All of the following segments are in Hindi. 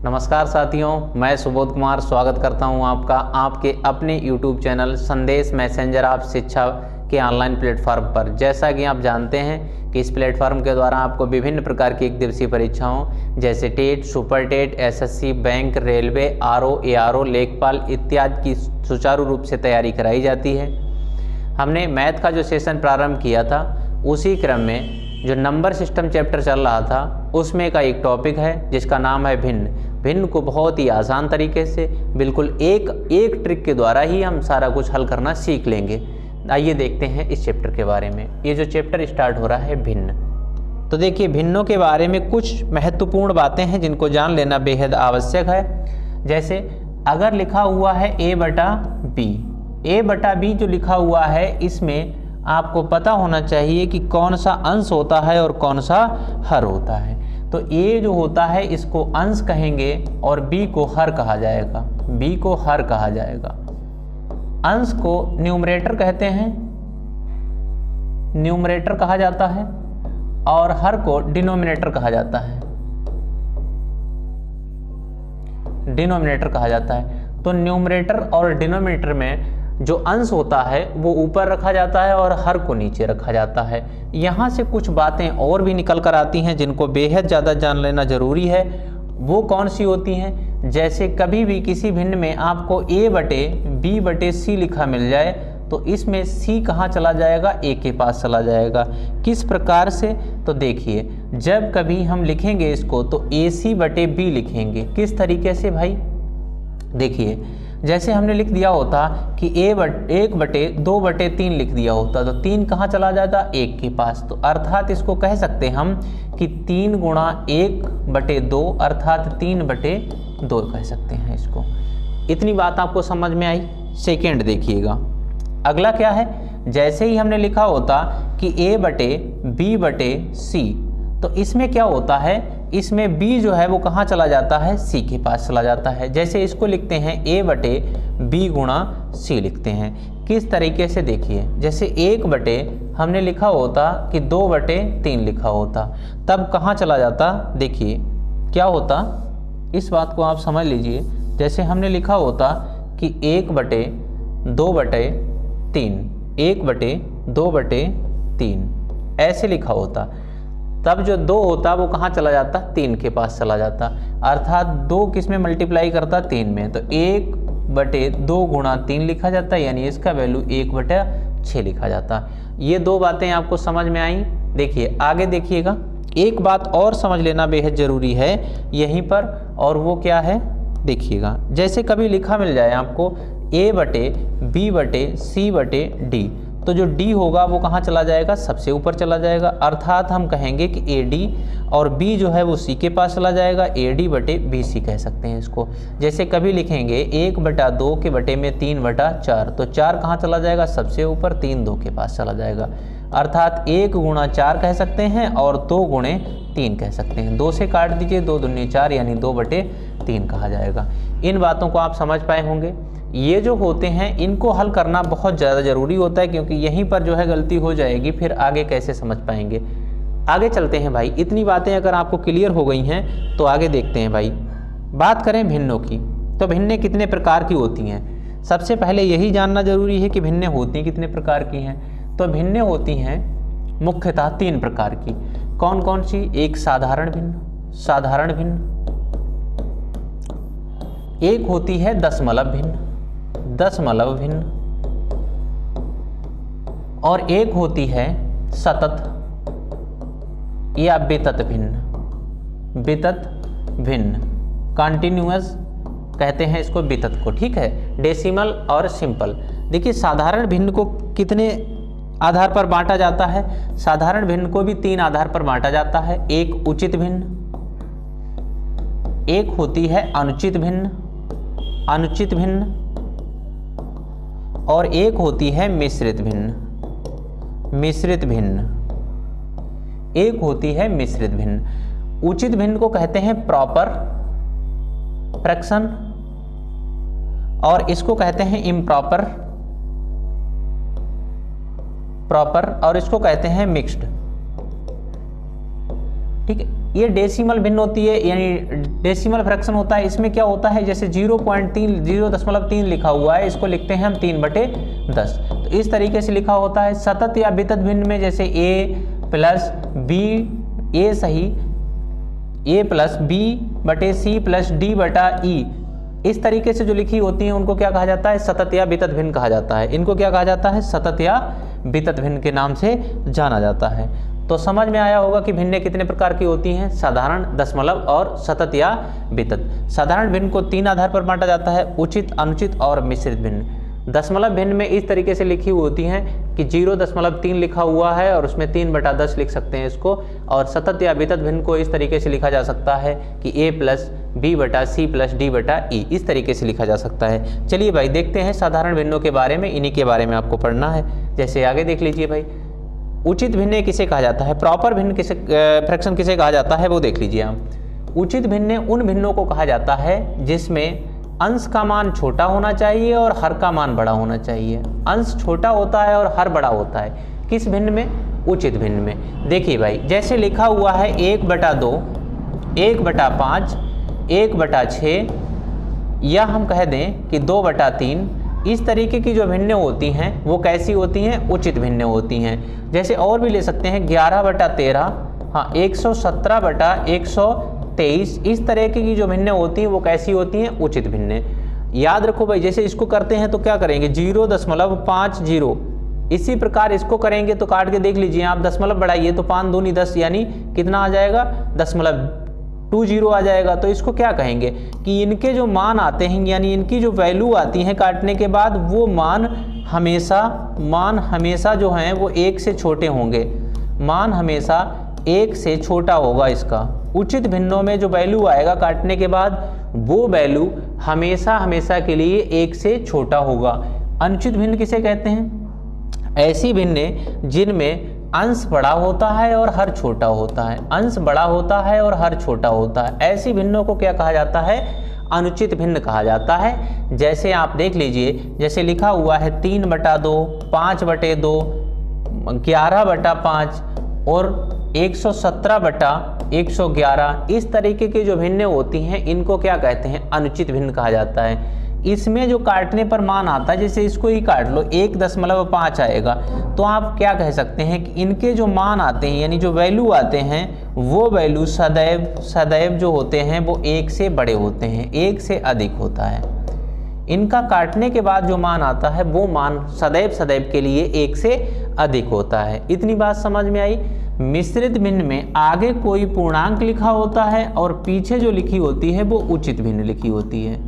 नमस्कार साथियों, मैं सुबोध कुमार स्वागत करता हूं आपका आपके अपने YouTube चैनल संदेश मैसेंजर आप शिक्षा के ऑनलाइन प्लेटफॉर्म पर। जैसा कि आप जानते हैं कि इस प्लेटफॉर्म के द्वारा आपको विभिन्न प्रकार की एक दिवसीय परीक्षाओं जैसे TET, super TET, SSC, bank, railway, RO, ARO, लेखपाल इत्यादि की सुचारू रूप से तैयारी कराई जाती है। हमने मैथ का जो सेशन प्रारंभ किया था उसी क्रम में जो नंबर सिस्टम चैप्टर चल रहा था उसमें का एक टॉपिक है जिसका नाम है भिन्न को बहुत ही आसान तरीके से बिल्कुल एक ट्रिक के द्वारा ही हम सारा कुछ हल करना सीख लेंगे। आइए देखते हैं इस चैप्टर के बारे में। ये जो चैप्टर स्टार्ट हो रहा है भिन्न, तो देखिए भिन्नों के बारे में कुछ महत्वपूर्ण बातें हैं जिनको जान लेना बेहद आवश्यक है। जैसे अगर लिखा हुआ है ए बटा बी जो लिखा हुआ है इसमें आपको पता होना चाहिए कि कौन सा अंश होता है और कौन सा हर होता है। तो ए जो होता है इसको अंश कहेंगे और बी को हर कहा जाएगा। अंश को न्यूमरेटर कहते हैं, न्यूमरेटर कहा जाता है, और हर को डिनोमिनेटर कहा जाता है। तो न्यूमरेटर और डिनोमिनेटर में जो अंश होता है वो ऊपर रखा जाता है और हर को नीचे रखा जाता है। यहाँ से कुछ बातें और भी निकल कर आती हैं जिनको बेहद ज़्यादा जान लेना ज़रूरी है। वो कौन सी होती हैं? जैसे कभी भी किसी भिन्न में आपको a बटे b बटे c लिखा मिल जाए तो इसमें c कहाँ चला जाएगा? a के पास चला जाएगा। किस प्रकार से? तो देखिए जब कभी हम लिखेंगे इसको तो ac बटे b लिखेंगे। किस तरीके से भाई? देखिए जैसे हमने लिख दिया होता कि 1 बटे 2 बटे 3 लिख दिया होता तो 3 कहाँ चला जाता? 1 के पास। तो अर्थात इसको कह सकते हम कि 3 गुणा 1 बटे 2 अर्थात 3 बटे 2 कह सकते हैं इसको। इतनी बात आपको समझ में आई। सेकेंड देखिएगा, अगला क्या है? जैसे ही हमने लिखा होता कि a बटे b बटे c, तो इसमें क्या होता है? इसमें b जो है वो कहाँ चला जाता है? c के पास चला जाता है। जैसे इसको लिखते हैं a बटे b गुणा c लिखते हैं। किस तरीके से? देखिए जैसे 1 बटे हमने लिखा होता कि 2 बटे 3 लिखा होता तब कहाँ चला जाता? देखिए क्या होता, इस बात को आप समझ लीजिए। जैसे हमने लिखा होता कि 1 बटे 2 बटे 3, 1 बटे 2 बटे 3 ऐसे लिखा होता, तब जो 2 होता वो कहाँ चला जाता? 3 के पास चला जाता। अर्थात 2 किस में मल्टीप्लाई करता? 3 में। तो 1 बटे 2 गुणा 3 लिखा जाता यानी इसका वैल्यू 1 बटे 6 लिखा जाता। ये 2 बातें आपको समझ में आई। देखिए आगे देखिएगा, एक बात और समझ लेना बेहद ज़रूरी है यहीं पर, और वो क्या है? देखिएगा जैसे कभी लिखा मिल जाए आपको a बटे b बटे c बटे d, तो जो d होगा वो कहाँ चला जाएगा? सबसे ऊपर चला जाएगा। अर्थात हम कहेंगे कि AD और b जो है वो c के पास चला जाएगा। AD बटे BC कह सकते हैं इसको। जैसे कभी लिखेंगे 1 बटा 2 के बटे में 3 बटा 4, तो 4 कहाँ चला जाएगा? सबसे ऊपर। 3 2 के पास चला जाएगा। अर्थात 1 गुणा 4 कह सकते हैं और 2 गुणे 3 कह सकते हैं। 2 से काट दीजिए, 2 दूनी 4 यानी 2 बटे 3 कहा जाएगा। इन बातों को आप समझ पाए होंगे। ये जो होते हैं इनको हल करना बहुत ज़्यादा ज़रूरी होता है क्योंकि यहीं पर जो है गलती हो जाएगी, फिर आगे कैसे समझ पाएंगे। आगे चलते हैं भाई। इतनी बातें अगर आपको क्लियर हो गई हैं तो आगे देखते हैं भाई। बात करें भिन्नों की, तो भिन्नें कितने प्रकार की होती हैं? सबसे पहले यही जानना ज़रूरी है कि भिन्नें होती कितने प्रकार की हैं। तो भिन्नें होती हैं मुख्यतः 3 प्रकार की। कौन कौन सी? एक साधारण भिन्न, एक होती है दशमलव भिन्न, और एक होती है सतत या वितत भिन्न, कॉन्टिन्यूअस कहते हैं इसको वितत को, ठीक है। डेसिमल और सिंपल। देखिए साधारण भिन्न को कितने आधार पर बांटा जाता है? साधारण भिन्न को भी 3 आधार पर बांटा जाता है। एक उचित भिन्न, एक होती है अनुचित भिन्न, और एक होती है मिश्रित भिन्न। उचित भिन्न को कहते हैं प्रॉपर फ्रैक्शन और इसको कहते हैं इम्प्रॉपर और इसको कहते हैं मिक्स्ड। ठीक है। ये डेसिमल भिन्न होती है, यानी डेसिमल फ्रैक्शन होता है। इसमें क्या होता है, जैसे 0.3 लिखा हुआ है, इसको लिखते हैं हम 3/10। तो इस तरीके से लिखा होता है। सतत या वितत भिन्न में जैसे a प्लस बी, ए सही, a प्लस बी बटे सी प्लस डी बटा ई, इस तरीके से जो लिखी होती हैं उनको क्या कहा जाता है, सतत या वितत भिन्न कहा जाता है। इनको क्या कहा जाता है, सतत या वितत भिन्न के नाम से जाना जाता है। तो समझ में आया होगा कि भिन्नें कितने प्रकार की होती हैं, साधारण, दशमलव और सतत या वितत। साधारण भिन्न को 3 आधार पर बांटा जाता है, उचित, अनुचित और मिश्रित भिन्न। दशमलव भिन्न में इस तरीके से लिखी होती हैं कि 0.3 लिखा हुआ है और उसमें 3/10 लिख सकते हैं इसको। और सतत या वितत भिन्न को इस तरीके से लिखा जा सकता है कि a प्लस बी बटा सी प्लस डी बटा ई, इस तरीके से लिखा जा सकता है। चलिए भाई देखते हैं साधारण भिन्नों के बारे में, इन्हीं के बारे में आपको पढ़ना है। जैसे आगे देख लीजिए भाई, उचित भिन्न किसे कहा जाता है, प्रॉपर भिन्न किसे, फ्रैक्शन किसे कहा जाता है वो देख लीजिए आप। उचित भिन्न उन भिन्नों को कहा जाता है जिसमें अंश का मान छोटा होना चाहिए और हर का मान बड़ा होना चाहिए। अंश छोटा होता है और हर बड़ा होता है, किस भिन्न में, उचित भिन्न में। देखिए भाई, जैसे लिखा हुआ है 1/2, 1/5, 1/6, या हम कह दें कि 2/3, इस तरीके की जो भिन्नें होती हैं वो कैसी होती हैं, उचित भिन्नें होती हैं। जैसे और भी ले सकते हैं 11/13, हाँ 117/123, इस तरह की जो भिन्नें होती हैं वो कैसी होती हैं, उचित भिन्नें। याद रखो भाई, जैसे इसको करते हैं तो क्या करेंगे, 0.50, इसी प्रकार इसको करेंगे तो काट के देख लीजिए आप, दशमलव बढ़ाइए तो 5 दूनी 10, यानी कितना आ जाएगा, 0.20 आ जाएगा। तो इसको क्या कहेंगे कि इनके जो मान आते हैं, यानी इनकी जो वैल्यू आती है काटने के बाद, वो मान हमेशा जो हैं वो 1 से छोटे होंगे, मान हमेशा 1 से छोटा होगा इसका। उचित भिन्नों में जो वैल्यू आएगा काटने के बाद, वो वैल्यू हमेशा के लिए 1 से छोटा होगा। अनुचित भिन्न किसे कहते हैं, ऐसी भिन्नें जिनमें अंश बड़ा होता है और हर छोटा होता है, अंश बड़ा होता है और हर छोटा होता है, ऐसी भिन्नों को क्या कहा जाता है, अनुचित भिन्न कहा जाता है। जैसे आप देख लीजिए, जैसे लिखा हुआ है 3/2, 5/2, 11/5 और 117/111, इस तरीके की जो भिन्नें होती हैं इनको क्या कहते हैं, अनुचित भिन्न कहा जाता है। इसमें जो काटने पर मान आता है, जैसे इसको ही काट लो 1.5 आएगा, तो आप क्या कह सकते हैं कि इनके जो मान आते हैं, यानी जो वैल्यू आते हैं, वो वैल्यू सदैव जो होते हैं वो 1 से बड़े होते हैं, 1 से अधिक होता है। इनका काटने के बाद जो मान आता है वो मान सदैव के लिए 1 से अधिक होता है। इतनी बात समझ में आई। मिश्रित भिन्न में आगे कोई पूर्णांक लिखा होता है और पीछे जो लिखी होती है वो उचित भिन्न लिखी होती है।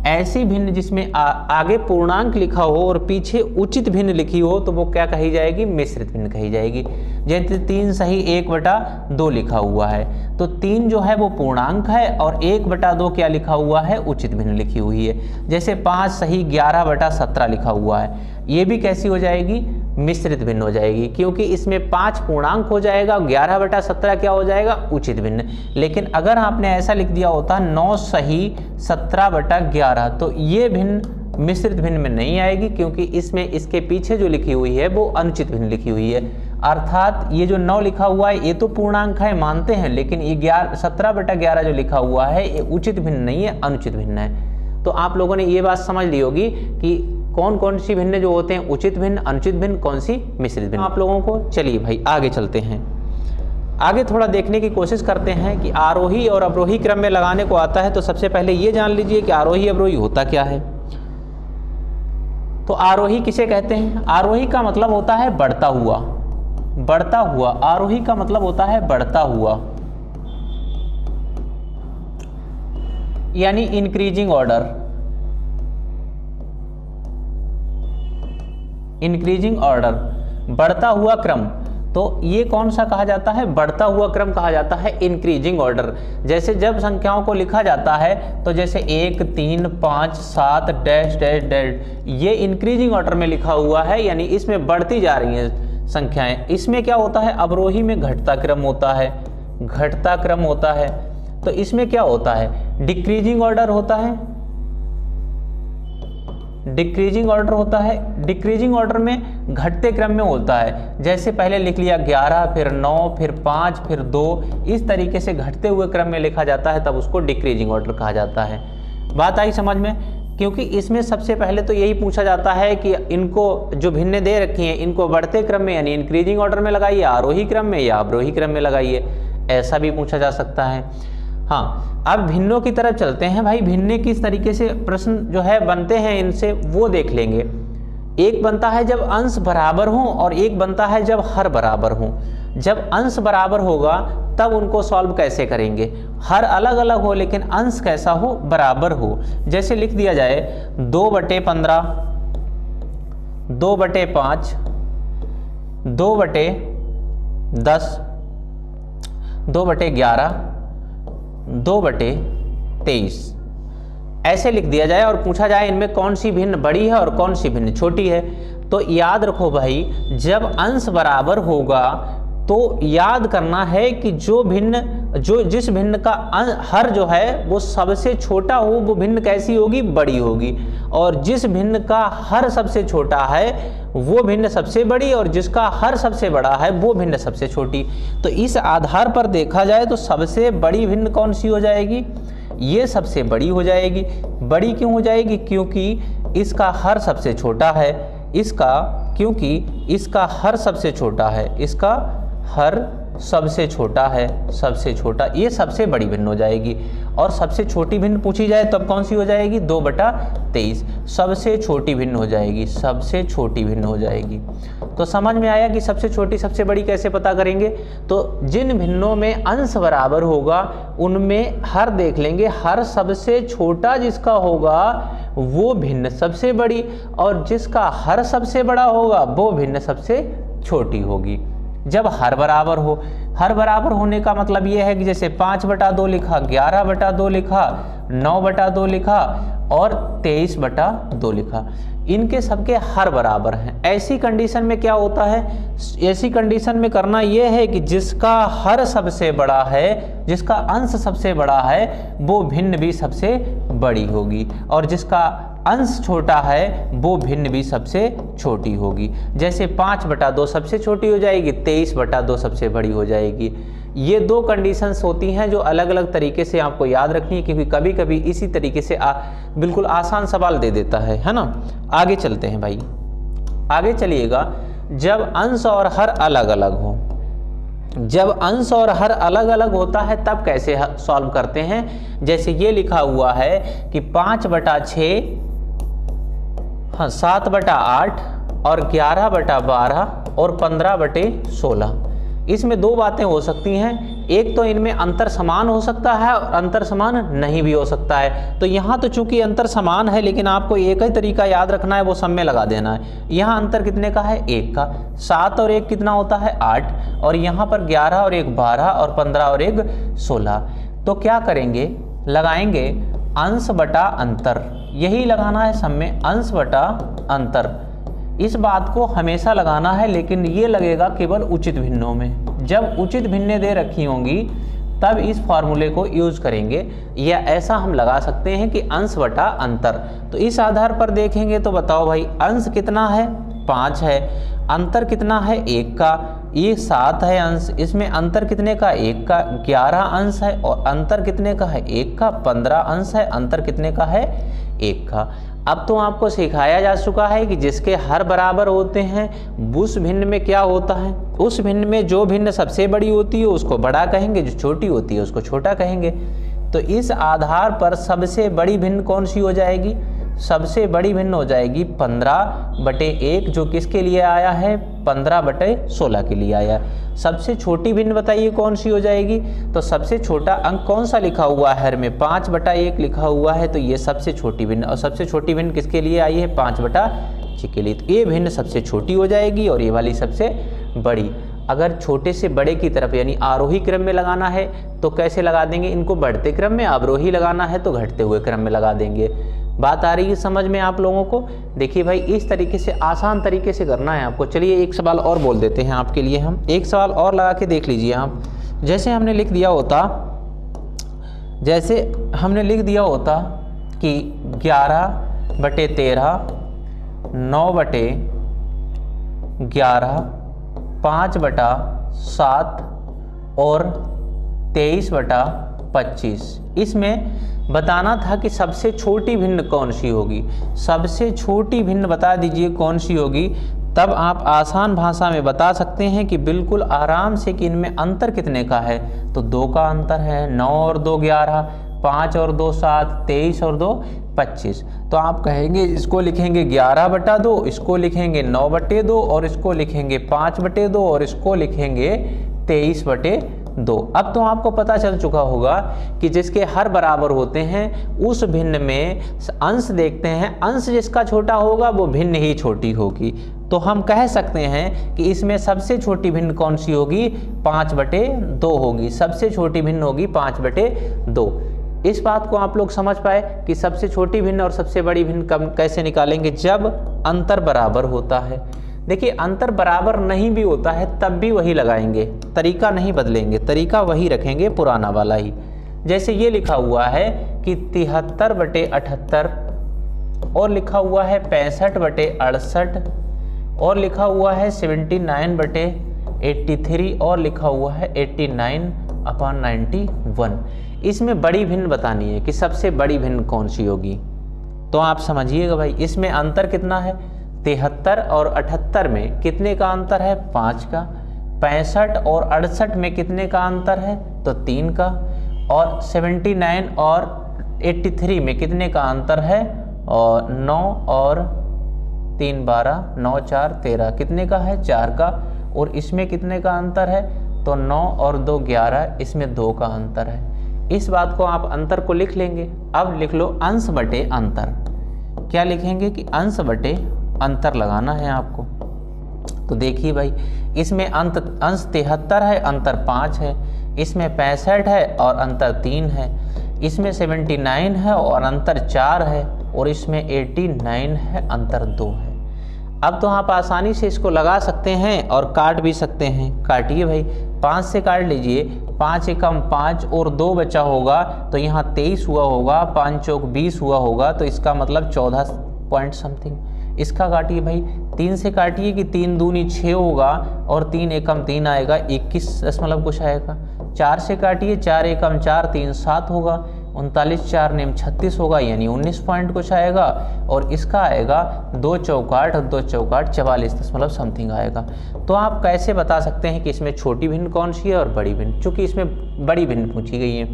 ऐसी भिन्न जिसमें आगे पूर्णांक लिखा हो और पीछे उचित भिन्न लिखी हो तो वो क्या कही जाएगी, मिश्रित भिन्न कही जाएगी। जैसे 3 सही 1/2 लिखा हुआ है, तो 3 जो है वो पूर्णांक है और 1/2 क्या लिखा हुआ है, उचित भिन्न लिखी हुई है। जैसे 5 सही 11/17 लिखा हुआ है, ये भी कैसी हो जाएगी, मिश्रित भिन्न हो जाएगी, क्योंकि इसमें 5 पूर्णांक हो जाएगा, 11/17 क्या हो जाएगा, उचित भिन्न। लेकिन अगर आपने ऐसा लिख दिया होता 9 सही 17/11, तो ये भिन्न मिश्रित भिन्न में नहीं आएगी, क्योंकि इसमें इसके पीछे जो लिखी हुई है वो अनुचित भिन्न लिखी हुई है। अर्थात ये जो 9 लिखा हुआ है ये तो पूर्णांक है, मानते हैं, लेकिन ये 17/11 जो लिखा हुआ है ये उचित भिन्न नहीं है, अनुचित भिन्न है। तो आप लोगों ने ये बात समझ ली होगी कि कौन कौन सी भिन्न जो होते हैं, उचित भिन्न, अनुचित भिन्न, कौन सी मिश्रित भिन्न आप लोगों को। चलिए भाई आगे चलते हैं, आगे थोड़ा देखने की कोशिश करते हैं कि आरोही और अवरोही क्रम में लगाने को आता है। तो सबसे पहले ये जान लीजिए कि आरोही अवरोही होता क्या है। तो आरोही किसे कहते हैं, आरोही का मतलब होता है बढ़ता हुआ, बढ़ता हुआ, आरोही का मतलब होता है बढ़ता हुआ, यानी इंक्रीजिंग ऑर्डर, इंक्रीजिंग ऑर्डर, बढ़ता हुआ क्रम। तो ये कौन सा कहा जाता है, बढ़ता हुआ क्रम कहा जाता है, इंक्रीजिंग ऑर्डर। जैसे जब संख्याओं को लिखा जाता है तो जैसे 1 3 5 7 डैश डैश डैश, ये इंक्रीजिंग ऑर्डर में लिखा हुआ है, यानी इसमें बढ़ती जा रही हैं संख्याएं। इसमें क्या होता है, अवरोही में घटता क्रम होता है, घटता क्रम होता है। तो इसमें क्या होता है, डिक्रीजिंग ऑर्डर होता है, डिक्रीजिंग ऑर्डर होता है। डिक्रीजिंग ऑर्डर में घटते क्रम में होता है, जैसे पहले लिख लिया 11, फिर 9, फिर 5, फिर 2, इस तरीके से घटते हुए क्रम में लिखा जाता है, तब उसको डिक्रीजिंग ऑर्डर कहा जाता है। बात आई समझ में? क्योंकि इसमें सबसे पहले तो यही पूछा जाता है कि इनको जो भिन्नें दे रखी हैं इनको बढ़ते क्रम में यानी इंक्रीजिंग ऑर्डर में लगाइए, आरोही क्रम में या अवरोही क्रम में लगाइए, ऐसा भी पूछा जा सकता है। हाँ, अब भिन्नों की तरफ चलते हैं भाई। भिन्ने किस तरीके से प्रश्न जो है बनते हैं इनसे वो देख लेंगे। एक बनता है जब अंश बराबर हों और एक बनता है जब हर बराबर हों। जब अंश बराबर होगा तब उनको सॉल्व कैसे करेंगे? हर अलग अलग हो लेकिन अंश कैसा हो? बराबर हो। जैसे लिख दिया जाए 2/15, 2/5, 2/10, 2/11, 2/23, ऐसे लिख दिया जाए और पूछा जाए इनमें कौन सी भिन्न बड़ी है और कौन सी भिन्न छोटी है। तो याद रखो भाई, जब अंश बराबर होगा तो याद करना है कि जिस भिन्न का हर जो है वो सबसे छोटा हो वो भिन्न कैसी होगी? बड़ी होगी। और जिस भिन्न का हर सबसे छोटा है वो भिन्न सबसे बड़ी और जिसका हर सबसे बड़ा है वो भिन्न सबसे छोटी। तो इस आधार पर देखा जाए तो सबसे बड़ी भिन्न कौन सी हो जाएगी? ये सबसे बड़ी हो जाएगी। बड़ी क्यों हो जाएगी? क्योंकि इसका हर सबसे छोटा है। क्योंकि इसका हर सबसे छोटा है, इसका हर सबसे छोटा है, सबसे छोटा, ये सबसे बड़ी भिन्न हो जाएगी। और सबसे छोटी भिन्न पूछी जाए तब कौन सी हो जाएगी? 2/23, सबसे छोटी भिन्न हो जाएगी, सबसे छोटी भिन्न हो जाएगी। तो समझ में आया कि सबसे छोटी सबसे बड़ी कैसे पता करेंगे? तो जिन भिन्नों में अंश बराबर होगा उनमें हर देख लेंगे, हर सबसे छोटा जिसका होगा वो भिन्न सबसे बड़ी और जिसका हर सबसे बड़ा होगा वो भिन्न सबसे छोटी होगी। जब हर बराबर हो, हर बराबर होने का मतलब ये है कि जैसे 5/2 लिखा, 11/2 लिखा, 9/2 लिखा और 23/2 लिखा, इनके सबके हर बराबर हैं। ऐसी कंडीशन में क्या होता है? ऐसी कंडीशन में करना ये है कि जिसका हर सबसे बड़ा है, जिसका अंश सबसे बड़ा है वो भिन्न भी सबसे बड़ी होगी और जिसका अंश छोटा है वो भिन्न भी सबसे छोटी होगी। जैसे 5/2 सबसे छोटी हो जाएगी, 23/2 सबसे बड़ी हो जाएगी। ये दो कंडीशंस होती हैं जो अलग अलग तरीके से आपको याद रखनी है, क्योंकि कभी कभी इसी तरीके से बिल्कुल आसान सवाल दे देता है ना। आगे चलते हैं भाई, आगे चलिएगा। जब अंश और हर अलग अलग हो, जब अंश और हर अलग अलग होता है तब कैसे सॉल्व करते हैं? जैसे ये लिखा हुआ है कि 5/6, हाँ 7/8 और 11/12 और 15/16। इसमें दो बातें हो सकती हैं, एक तो इनमें अंतर समान हो सकता है और अंतर समान नहीं भी हो सकता है। तो यहाँ तो चूंकि अंतर समान है लेकिन आपको एक ही तरीका याद रखना है, वो सब में लगा देना है। यहाँ अंतर कितने का है? 1 का। 7 और 1 कितना होता है? 8। और यहाँ पर 11 और 1 12 और 15 और 1 16। तो क्या करेंगे? लगाएंगे अंश बटा अंतर, यही लगाना है सब में, अंश बटा अंतर। इस बात को हमेशा लगाना है लेकिन ये लगेगा केवल उचित भिन्नों में। जब उचित भिन्नें दे रखी होंगी तब इस फॉर्मूले को यूज करेंगे, या ऐसा हम लगा सकते हैं कि अंश बटा अंतर। तो इस आधार पर देखेंगे तो बताओ भाई, अंश कितना है? 5 है। अंतर कितना है? 1 का। ये 7 है अंश, इसमें अंतर कितने का? 1 का। 11 अंश है और अंतर कितने का है? 1 का। 15 अंश है, अंतर कितने का है? 1 का। अब तो आपको सिखाया जा चुका है कि जिसके हर बराबर होते हैं उस भिन्न में क्या होता है, उस भिन्न में जो भिन्न सबसे बड़ी होती है उसको बड़ा कहेंगे, जो छोटी होती है उसको छोटा कहेंगे। तो इस आधार पर सबसे बड़ी भिन्न कौन सी हो जाएगी? सबसे बड़ी भिन्न हो जाएगी 15/1, जो किसके लिए आया है? 15/16 के लिए आया है। सबसे छोटी भिन्न बताइए कौन सी हो जाएगी? तो सबसे छोटा अंक कौन सा लिखा हुआ है हर में? 5/1 लिखा हुआ है, तो ये सबसे छोटी भिन्न, और सबसे छोटी भिन्न किसके लिए आई है? 5/6 के लिए। तो ये भिन्न सबसे छोटी हो जाएगी और ये वाली सबसे बड़ी। अगर छोटे से बड़े की तरफ यानी आरोही क्रम में लगाना है तो कैसे लगा देंगे? इनको बढ़ते क्रम में, अवरोही लगाना है तो घटते हुए क्रम में लगा देंगे। बात आ रही है समझ में आप लोगों को? देखिए भाई, इस तरीके से आसान तरीके से करना है आपको। चलिए एक सवाल और बोल देते हैं आपके लिए, हम एक सवाल और लगा के देख लीजिए आप। जैसे हमने लिख दिया होता कि 11 बटे 13, 9 बटे 11, 5 बटा 7 और 23 बटा 25। इसमें बताना था कि सबसे छोटी भिन्न कौन सी होगी। सबसे छोटी भिन्न बता दीजिए कौन सी होगी, तब आप आसान भाषा में बता सकते हैं कि बिल्कुल आराम से कि इनमें अंतर कितने का है। तो 2 का अंतर है, 9 और 2 11, 5 और 2 7, 23 और 2 25। तो आप कहेंगे इसको लिखेंगे 11 बटा 2, इसको लिखेंगे 9 बटे 2 और इसको लिखेंगे 5 बटे 2 और इसको लिखेंगे 23 बटे 2। अब तो आपको पता चल चुका होगा कि जिसके हर बराबर होते हैं उस भिन्न में अंश देखते हैं, अंश जिसका छोटा होगा वो भिन्न ही छोटी होगी। तो हम कह सकते हैं कि इसमें सबसे छोटी भिन्न कौन सी होगी, 5 बटे 2 होगी। सबसे छोटी भिन्न होगी 5 बटे 2। इस बात को आप लोग समझ पाए कि सबसे छोटी भिन्न और सबसे बड़ी भिन्न कैसे निकालेंगे, जब अंतर बराबर होता है। देखिए अंतर बराबर नहीं भी होता है तब भी वही लगाएंगे, तरीका नहीं बदलेंगे, तरीका वही रखेंगे पुराना वाला ही। जैसे ये लिखा हुआ है कि 73 बटे 78 और लिखा हुआ है 65 बटे 68 और लिखा हुआ है 79 बटे 83 और लिखा हुआ है 89/91। इसमें बड़ी भिन्न बतानी है कि सबसे बड़ी भिन्न कौन सी होगी। तो आप समझिएगा भाई, इसमें अंतर कितना है, 73 और 78 में कितने का अंतर है, 5 का। 65 और 68 में कितने का अंतर है, तो 3 का। और 79 और 83 में कितने का अंतर है, और 9 और 3 12, 9 4 13 कितने का है, 4 का। और इसमें कितने का अंतर है, तो 9 और 2 11, इसमें 2 का अंतर है। इस बात को आप अंतर को लिख लेंगे। अब लिख लो अंश बटे अंतर। क्या लिखेंगे कि अंश बटे अंतर लगाना है आपको। तो देखिए भाई, इसमें अंश 73 है, अंतर 5 है। इसमें 65 है और अंतर 3 है। इसमें 79 है और अंतर 4 है। और इसमें 89 है, अंतर 2 है। अब तो आप आसानी से इसको लगा सकते हैं और काट भी सकते हैं। काटिए भाई, 5 से काट लीजिए, 5 एकम 5 और 2 बचा होगा तो यहाँ 23 हुआ होगा, 5 चौक 20 हुआ होगा, तो इसका मतलब 14 पॉइंट समथिंग। इसका काटिए भाई, 3 से काटिए कि 3 दूनी 6 होगा और 3 एकम 3 आएगा, 21 दशमलव कुछ आएगा। 4 से काटिए, 4 एकम 4, 3 7 होगा, 39 4 नेम 36 होगा, यानी 19 पॉइंट कुछ आएगा। और इसका आएगा 2 चौक 8 और 2 चौक 8 44 दशमलव समथिंग आएगा। तो आप कैसे बता सकते हैं कि इसमें छोटी भिन्न कौन सी है और बड़ी भिन्न, चूँकि इसमें बड़ी भिन्न पूछी गई है।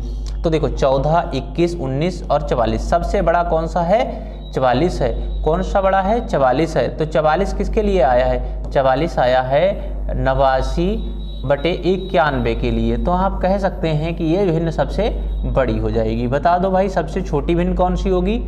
तो देखो 14, 21, 19 और 44, सबसे बड़ा कौन सा है, 44 है। कौन सा बड़ा है, 44 है। तो 44 किसके लिए आया है, 44 आया है 89/91 के लिए। तो आप कह सकते हैं कि ये भिन्न सबसे बड़ी हो जाएगी। बता दो भाई सबसे छोटी भिन्न कौन सी होगी,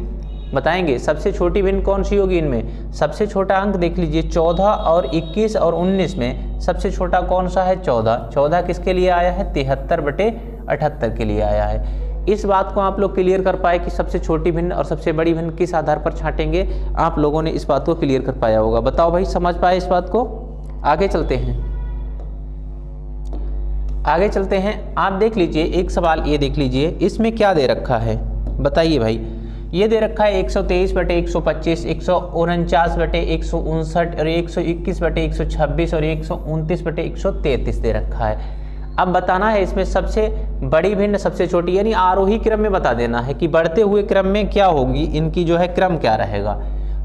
बताएंगे सबसे छोटी भिन्न कौन सी होगी। इनमें सबसे छोटा अंक देख लीजिए, 14 और 21 और 19 में सबसे छोटा कौन सा है, 14। 14 किसके लिए आया है, 73/78 के लिए आया है। इस बात को आप लोग क्लियर कर पाए कि सबसे छोटी भिन्न और सबसे बड़ी भिन्न किस आधार पर छांटेंगे। आप लोगों ने इस बात को क्लियर कर पाया होगा। बताओ भाई, समझ पाए इस बात को। आगे चलते हैं, आगे चलते हैं। आप देख लीजिए एक सवाल ये देख लीजिए, इसमें क्या दे रखा है बताइए भाई। ये दे रखा है 123/125, 149/159 और 121/126 और 129/133 दे रखा है। अब बताना है इसमें सबसे बड़ी भिन्न सबसे छोटी, यानी आरोही क्रम में बता देना है कि बढ़ते हुए क्रम में क्या होगी, इनकी जो है क्रम क्या रहेगा।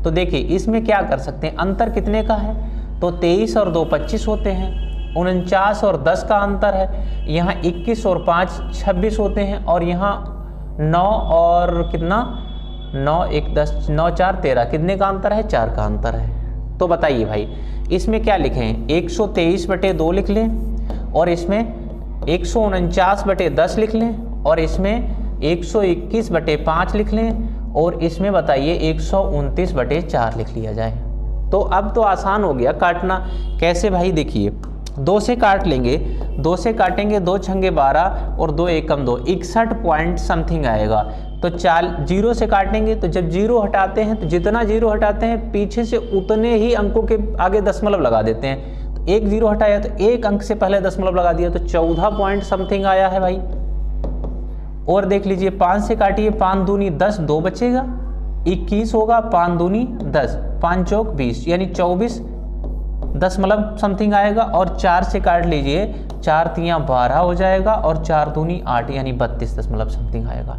तो देखिए इसमें क्या कर सकते हैं, अंतर कितने का है, तो 23 और 2 25 होते हैं। 49 और 10 का अंतर है। यहाँ 21 और 5 26 होते हैं। और यहाँ 9 और कितना, 9 1 10, 9 4 13 कितने का अंतर है, 4 का अंतर है। तो बताइए भाई इसमें क्या लिखें, 123/2 लिख लें और इसमें 149/10 लिख लें और इसमें 121/5 लिख लें और इसमें बताइए 129/4 लिख लिया जाए। तो अब तो आसान हो गया काटना। कैसे भाई, देखिए 2 से काट लेंगे, 2 से काटेंगे, 2 छंगे 12 और 2 एकम 2, 61 पॉइंट समथिंग आएगा। तो 0 से काटेंगे तो जब 0 हटाते हैं तो जितना 0 हटाते हैं पीछे से उतने ही अंकों के आगे दशमलव लगा देते हैं। तो 1 0 हटाया तो 1 अंक से पहले दशमलव लगा दिया, तो 14 पॉइंट समथिंग आया है भाई। और देख लीजिए 5 से काटिए, 5 दूनी 10, 2 बचेगा, 21 होगा, 5 दूनी 10, 5 चौक 20, यानी 24 दशमलव समथिंग आएगा। और 4 से काट लीजिए, 4 तियाँ 12 हो जाएगा और 4 दूनी 8, यानी 32 दशमलव समथिंग आएगा।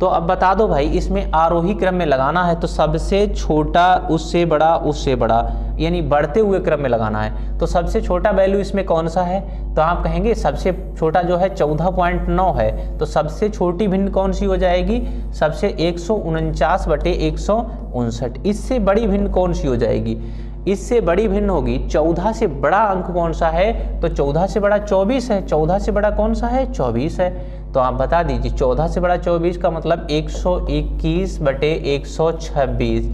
तो अब बता दो भाई, इसमें आरोही क्रम में लगाना है तो सबसे छोटा उससे बड़ा उससे बड़ा, यानी बढ़ते हुए क्रम में लगाना है। तो सबसे छोटा वैल्यू इसमें कौन सा है? तो आप कहेंगे सबसे छोटा जो है 14.9 है, तो सबसे छोटी भिन्न कौन सी हो जाएगी? सबसे 149/159। इससे बड़ी भिन्न कौन सी हो जाएगी? इससे बड़ी भिन्न होगी 14 से बड़ा अंक कौन सा है? तो 14 से बड़ा 24 है। 14 से बड़ा कौन सा है? 24 है। तो आप बता दीजिए 14 से बड़ा 24 का मतलब 121/126।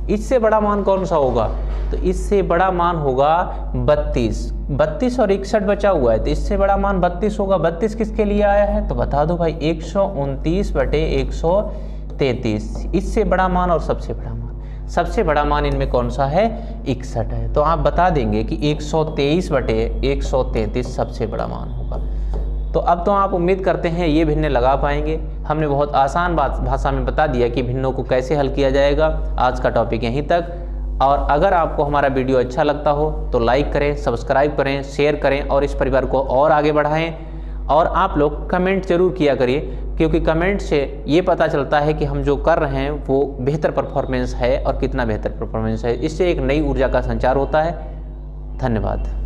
इससे बड़ा मान कौन सा होगा? तो इससे बड़ा मान होगा 32। 32 और 61 बचा हुआ है, तो इससे बड़ा मान 32 होगा। 32 किसके लिए आया है? तो बता दो भाई 129/133। इससे बड़ा मान और सबसे बड़ा मान, सबसे बड़ा मान इनमें कौन सा है? 61 है। तो आप बता देंगे कि 123/133 सबसे बड़ा मान होगा। तो अब तो आप उम्मीद करते हैं ये भिन्ने लगा पाएंगे। हमने बहुत आसान भाषा में बता दिया कि भिन्नों को कैसे हल किया जाएगा। आज का टॉपिक यहीं तक। और अगर आपको हमारा वीडियो अच्छा लगता हो तो लाइक करें, सब्सक्राइब करें, शेयर करें और इस परिवार को और आगे बढ़ाएं। और आप लोग कमेंट जरूर किया करिए, क्योंकि कमेंट से ये पता चलता है कि हम जो कर रहे हैं वो बेहतर परफॉर्मेंस है और कितना बेहतर परफॉर्मेंस है। इससे एक नई ऊर्जा का संचार होता है। धन्यवाद।